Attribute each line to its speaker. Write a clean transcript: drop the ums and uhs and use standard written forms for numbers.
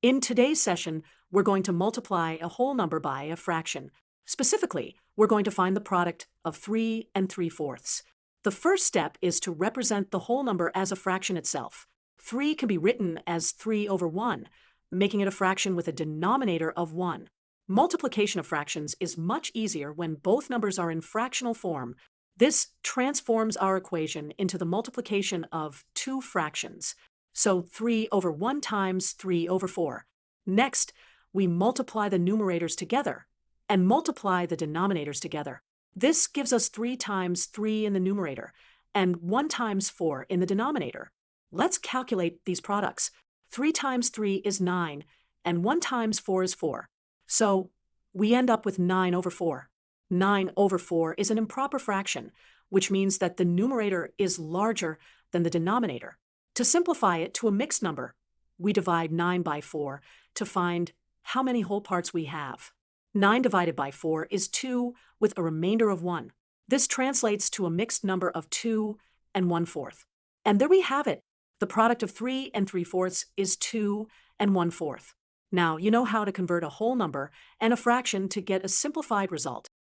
Speaker 1: In today's session, we're going to multiply a whole number by a fraction. Specifically, we're going to find the product of 3 and 3/4. The first step is to represent the whole number as a fraction itself. 3 can be written as 3 over 1, making it a fraction with a denominator of 1. Multiplication of fractions is much easier when both numbers are in fractional form. This transforms our equation into the multiplication of two fractions. So 3 over 1 times 3 over 4. Next, we multiply the numerators together and multiply the denominators together. This gives us 3 times 3 in the numerator and 1 times 4 in the denominator. Let's calculate these products. 3 times 3 is 9, and 1 times 4 is 4. So we end up with 9 over 4. 9 over 4 is an improper fraction, which means that the numerator is larger than the denominator. To simplify it to a mixed number, we divide 9 by 4 to find how many whole parts we have. 9 divided by 4 is 2 with a remainder of 1. This translates to a mixed number of 2 and 1/4. And there we have it. The product of 3 and 3/4 is 2 and 1/4. Now you know how to convert a whole number and a fraction to get a simplified result.